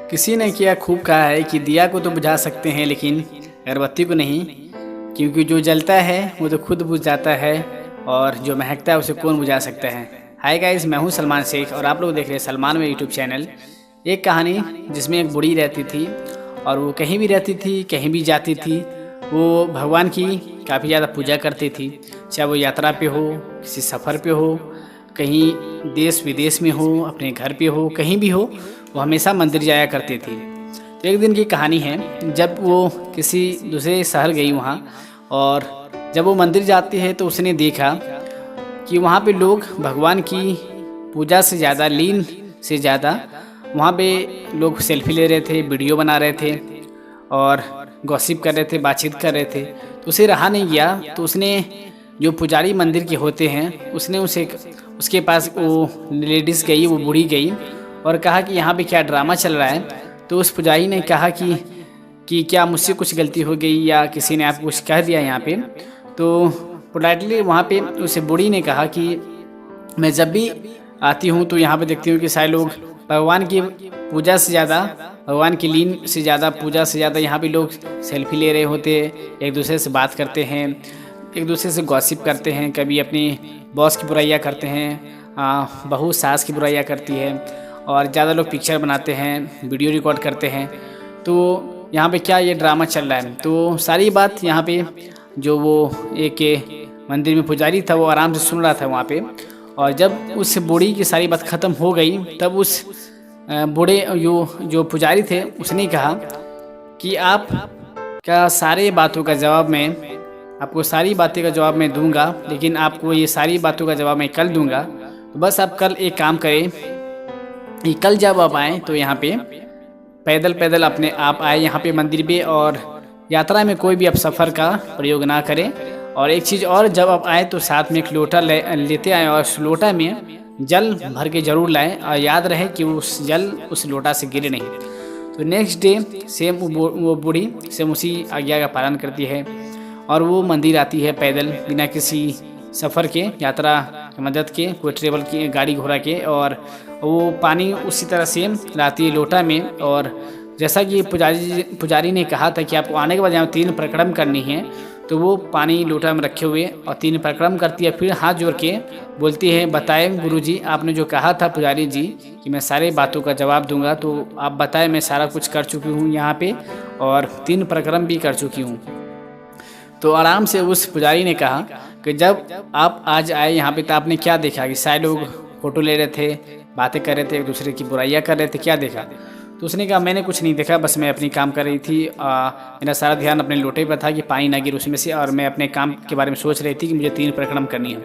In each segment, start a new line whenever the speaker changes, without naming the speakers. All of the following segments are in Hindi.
किसी ने किया खूब कहा है कि दिया को तो बुझा सकते हैं लेकिन अगरबत्ती को नहीं, क्योंकि जो जलता है वो तो खुद बुझ जाता है और जो महकता है उसे कौन बुझा सकता है। हाय गाइस, मैं हूं सलमान शेख और आप लोग देख रहे हैं सलमान में यूट्यूब चैनल। एक कहानी जिसमें एक बूढ़ी रहती थी और वो कहीं भी रहती थी, कहीं भी जाती थी। वो भगवान की काफ़ी ज़्यादा पूजा करती थी, चाहे वो यात्रा पे हो, किसी सफ़र पे हो, कहीं देश विदेश में हो, अपने घर पे हो, कहीं भी हो, वो हमेशा मंदिर जाया करती थी। तो एक दिन की कहानी है, जब वो किसी दूसरे शहर गई वहाँ, और जब वो मंदिर जाती है तो उसने देखा कि वहाँ पे लोग भगवान की पूजा से ज़्यादा, लीन से ज़्यादा वहाँ पे लोग सेल्फी ले रहे थे, वीडियो बना रहे थे और गॉसिप कर रहे थे, बातचीत कर रहे थे। तो उसे रहा नहीं गया, तो उसने जो पुजारी मंदिर के होते हैं उसने उसके पास वो लेडीज़ गई, वो बूढ़ी गई और कहा कि यहाँ पे क्या ड्रामा चल रहा है। तो उस पुजारी ने कहा कि क्या मुझसे कुछ गलती हो गई या किसी ने आपको कुछ कह दिया यहाँ पे। तो पोलाइटली वहाँ पे उस बूढ़ी ने कहा कि मैं जब भी आती हूँ तो यहाँ पे देखती हूँ कि सारे लोग भगवान की पूजा से ज़्यादा, भगवान की लीन से ज़्यादा, पूजा से ज़्यादा यहाँ पे लोग सेल्फी ले रहे होते, एक दूसरे से बात करते हैं, एक दूसरे से गॉसिप करते हैं, कभी अपनी बॉस की बुराइयाँ करते हैं, बहू सास की बुराइयाँ करती है और ज़्यादा लोग पिक्चर बनाते हैं, वीडियो रिकॉर्ड करते हैं। तो यहाँ पे क्या ये ड्रामा चल रहा है। तो सारी बात यहाँ पे जो वो एक मंदिर में पुजारी था वो आराम से सुन रहा था वहाँ पे। और जब उस बूढ़ी की सारी बात ख़त्म हो गई तब उस बूढ़े जो पुजारी थे उसने कहा कि आप क्या सारे बातों का जवाब मैं आपको सारी बातें का जवाब मैं दूंगा, लेकिन आपको ये सारी बातों का जवाब मैं कल दूंगा। तो बस आप कल एक काम करें कि कल जब आप आएँ तो यहाँ पे पैदल पैदल अपने आप आए यहाँ पे मंदिर पे, और यात्रा में कोई भी आप सफ़र का प्रयोग ना करें। और एक चीज़ और, जब आप आए तो साथ में एक लोटा लेते आएँ और उस लोटा में जल भर के ज़रूर लाएं और याद रहे कि उस जल उस लोटा से गिरे नहीं। तो नेक्स्ट डे सेम वो बूढ़ी सेम उसी आज्ञा का पालन करती है और वो मंदिर आती है पैदल, बिना किसी सफ़र के, यात्रा की मदद के, कोई ट्रेवल की गाड़ी घोड़ा के। और वो पानी उसी तरह से लाती है लोटा में। और जैसा कि पुजारी ने कहा था कि आपको आने के बाद यहाँ 3 परिक्रम करनी है, तो वो पानी लोटा में रखे हुए और 3 परिक्रम करती है। फिर हाथ जोड़ के बोलती है, बताएं गुरुजी, आपने जो कहा था पुजारी जी कि मैं सारे बातों का जवाब दूंगा, तो आप बताएं मैं सारा कुछ कर चुकी हूँ यहाँ पे और 3 परिक्रम भी कर चुकी हूँ। तो आराम से उस पुजारी ने कहा कि जब आप आज आए यहाँ पे तो आपने क्या देखा कि सारे लोग फ़ोटो ले रहे थे, बातें कर रहे थे, एक दूसरे की बुराइयाँ कर रहे थे, क्या देखा। तो उसने कहा मैंने कुछ नहीं देखा, बस मैं अपनी काम कर रही थी। मेरा सारा ध्यान अपने लोटे पर था कि पानी ना गिरे उसमें से, और मैं अपने काम के बारे में सोच रही थी कि मुझे 3 परिक्रम करनी है।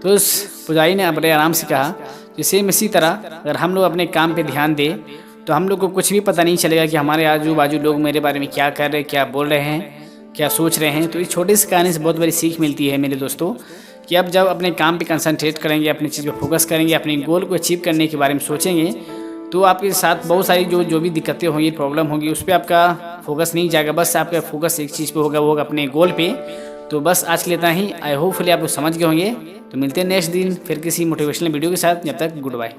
तो उस पुजारी ने बड़े आराम से कहा कि सेम इसी तरह अगर हम लोग अपने काम पे ध्यान दें तो हम लोग को कुछ भी पता नहीं चलेगा कि हमारे आजू बाजू लोग मेरे बारे में क्या कर रहे हैं, क्या बोल रहे हैं, क्या सोच रहे हैं। तो इस छोटी सी कहानी से बहुत बड़ी सीख मिलती है मेरे दोस्तों, कि अब जब अपने काम पे कंसंट्रेट करेंगे, अपनी चीज़ पे फोकस करेंगे, अपने गोल को अचीव करने के बारे में सोचेंगे, तो आपके साथ बहुत सारी जो भी दिक्कतें होंगी, प्रॉब्लम होगी, उस पर आपका फोकस नहीं जाएगा। बस आपका फोकस एक चीज़ पे होगा, वो होगा अपने गोल पे। तो बस आज के लिए इतना ही। आई होपफुली आप लोग समझ गए होंगे। तो मिलते हैं नेक्स्ट दिन फिर किसी मोटिवेशनल वीडियो के साथ। जब तक गुड बाय।